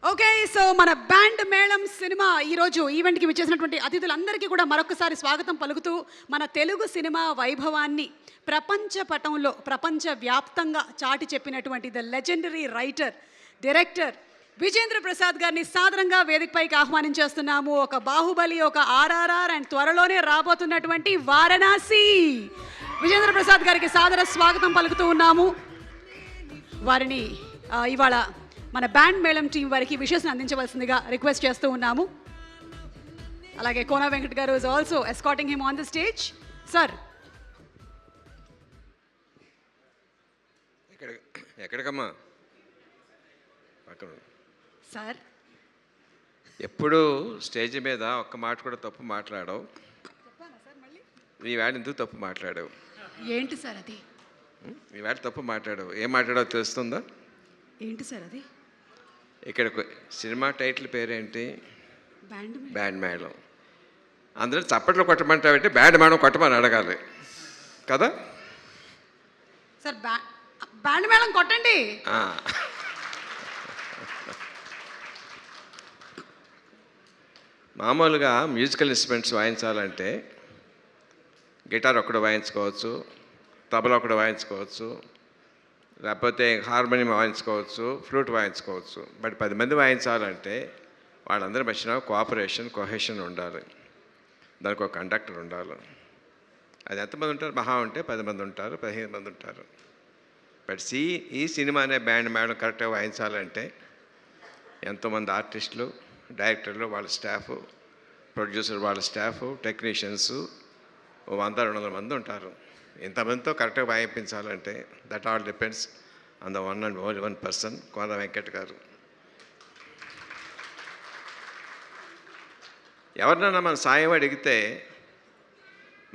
Okay, so మన band మేళం cinema ఈరోజు ఈవెంట్కి విచ్చేసినటువంటి అతిథులందరికీ కూడా మరొకసారి స్వాగతం పలుకుతూ మన తెలుగు సినిమా వైభవాన్ని ప్రపంచ పటంలో ప్రపంచవ్యాప్తంగా చాటి చెప్పినటువంటి the legendary writer director Vijendra Prasad గారిని సాదరంగా వేదికపైకి ఆహ్వానించేస్తున్నాము. ఒక బాహుబలి, ఒక ఆర్ఆర్ఆర్ అండ్ త్వరలోనే రాబోతున్నటువంటి వారణాసి. విజేంద్ర ప్రసాద్ గారికి సాదర స్వాగతం పలుకుతూ ఉన్నాము. వారిని ఇవాళ మన బ్యాండ్ మేళం టీం వారికి విషెస్ని అందించవలసిందిగా రిక్వెస్ట్ చేస్తూ ఉన్నాము. అలాగే Kona Venkat garu is also escorting him on the stage. Sir, ఎక్కడికమ్మా సార్, ఎప్పుడు స్టేజ్ మీద ఒక్క మాట కూడా తప్పు మాట్లాడవు. నీ వేడ ఎందుకు తప్పు మాట్లాడావు? ఏంటి సార్ అది? నీ వేడ తప్పు మాట్లాడావు. ఏం మాట్లాడావు తెలుస్తుందా? ఏంటి సార్ అది? ఇక్కడ సినిమా టైటిల్ పేరేంటి? బ్యాండ్ మేళం. అందరూ చప్పట్లు కొట్టమంటావంటే బ్యాండ్ మేళం కొట్టమని అడగాలి కదా సార్. బ్యాండ్ మేళం కొట్టండి. మామూలుగా మ్యూజికల్ ఇన్స్ట్రుమెంట్స్ వాయించాలంటే గిటార్ ఒకటి వాయించుకోవచ్చు, తబలా ఒకటి వాయించుకోవచ్చు, లేకపోతే హార్మోనియం వాయించుకోవచ్చు, ఫ్లూట్ వాయించుకోవచ్చు. బట్ 10 మంది వాయించాలంటే వాళ్ళందరి మధ్యన కోఆపరేషన్, కొహెషన్ ఉండాలి. దానికి ఒక కండక్టర్ ఉండాలి. అది ఎంతమంది ఉంటారు? మహా ఉంటే 10 మంది ఉంటారు, 15 మంది ఉంటారు. బట్ ఈ సినిమా అనే బ్యాండ్ మేడం కరెక్ట్గా వాయించాలంటే ఎంతోమంది ఆర్టిస్టులు, డైరెక్టర్లు, వాళ్ళ స్టాఫ్, ప్రొడ్యూసర్ వాళ్ళ స్టాఫ్, టెక్నీషియన్స్ 100-200 మంది ఉంటారు. ఇంతమందితో కరెక్ట్గా వాయించాలంటే that all depends on the one and only one person, Kona Venkat garu. ఎవరినైనా మన సాయం అడిగితే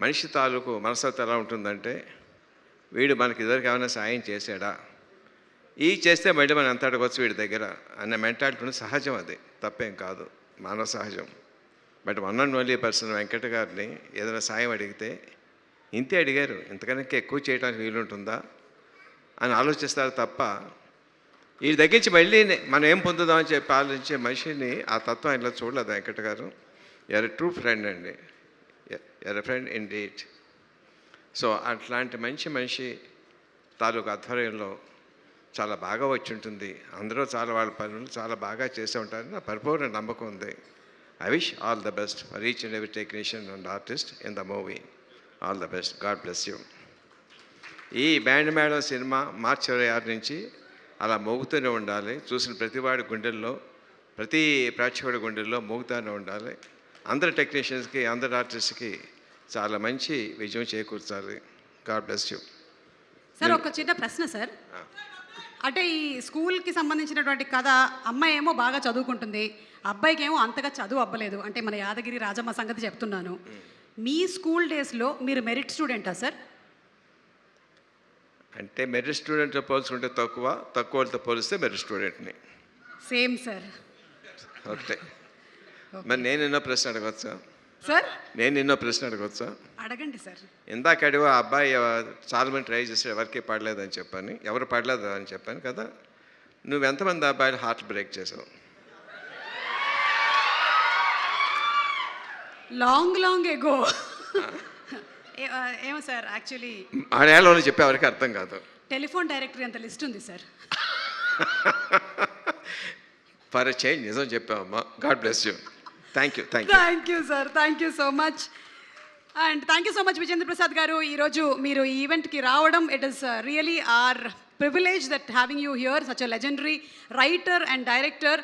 మనిషి తాలూకు మనస్తత్వం ఎలా ఉంటుందంటే, వీడు మనకి ఇద్దరికి ఏమైనా సాయం చేశాడా, ఈ చేస్తే మళ్ళీ మనం ఎంత అడగవచ్చు వీడి దగ్గర అనే మెంటాలిటీ సహజం. అది తప్పేం కాదు, మానవ సహజం. But one and only person Venkata గారిని ఏదైనా సాయం అడిగితే ఇంతే అడిగారు, ఇంతకన్నా ఎక్కువ చేయడానికి వీలుంటుందా అని ఆలోచిస్తారు తప్ప ఈ దగ్గరించి మళ్ళీ మనం ఏం పొందుదామని చెప్పి ఆలోచించే మనిషిని ఆ తత్వం ఇలా చూడలేదు వెంకట గారు. ఎర్ ట్రూ ఫ్రెండ్ అండి, ఎర్ ఫ్రెండ్ ఇన్ డీట్. సో అట్లాంటి మంచి మనిషి తాలూకు ఆధ్వర్యంలో చాలా బాగా వచ్చి ఉంటుంది. అందరూ చాలా వాళ్ళ పనులు చాలా బాగా చేస్తూ ఉంటారని నా పరిపూర్ణ నమ్మకం ఉంది. I wish all the best for each and every technician and artist in the movie. All the best. God bless you. ఈ బ్యాండ్ మేళం సినిమా మార్చి 26 నుంచి అలా మోగుతూనే ఉండాలి. చూసిన ప్రతివాడి గుండెల్లో, ప్రతి ప్రేక్షకుడి గుండెల్లో మోగుతూనే ఉండాలి. అందరి టెక్నీషియన్స్కి, అందరి ఆర్టిస్ట్కి చాలా మంచి విజయం చేకూర్చాలి. God bless you. సార్, ఒక చిన్న ప్రశ్న సార్. అంటే ఈ స్కూల్కి సంబంధించినటువంటి కథ, అమ్మాయి ఏమో బాగా చదువుకుంటుంది, అబ్బాయికి ఏమో అంతగా చదువు అవ్వలేదు. అంటే మన యాదగిరి రాజమ్మ సంగతి చెప్తున్నాను. మీ స్కూల్ డేస్లో మీరు మెరిట్ స్టూడెంటా సార్? అంటే మెరిట్ స్టూడెంట్తో పోల్చుకుంటే తక్కువ వాళ్ళతో పోలిస్తే మెరిట్ స్టూడెంట్ని. Same sir. ఓకే. మరి నేను ఎన్నో ప్రశ్న అడగవచ్చా సార్? నేను ఎన్నో ప్రశ్న అడగవచ్చా? అడగండి సార్. ఇందాక అడిగా అబ్బాయి చాలా మంది ట్రై చేస్తే ఎవరికి పడలేదని చెప్పాను, ఎవరు పడలేదు అని చెప్పాను కదా. నువ్వు ఎంతమంది అబ్బాయిలు హార్ట్ బ్రేక్ చేసావు? Long ago. ఏమో సార్, యాక్చువల్లీ ఆడేళ్ళలో చెప్పే ఎవరికి అర్థం కాదు. టెలిఫోన్ డైరెక్టరీ అంత లిస్ట్ ఉంది సార్. ఫర్ చేంజ్ నిజం చెప్పావమ్మా. God bless you. Thank you sir. Thank you so much. And thank you so much Vijayendra Prasad garu. ఈరోజు మీరు ఈ ఈవెంట్కి రావడం, it is really a privilege that having you here, such a legendary writer and director.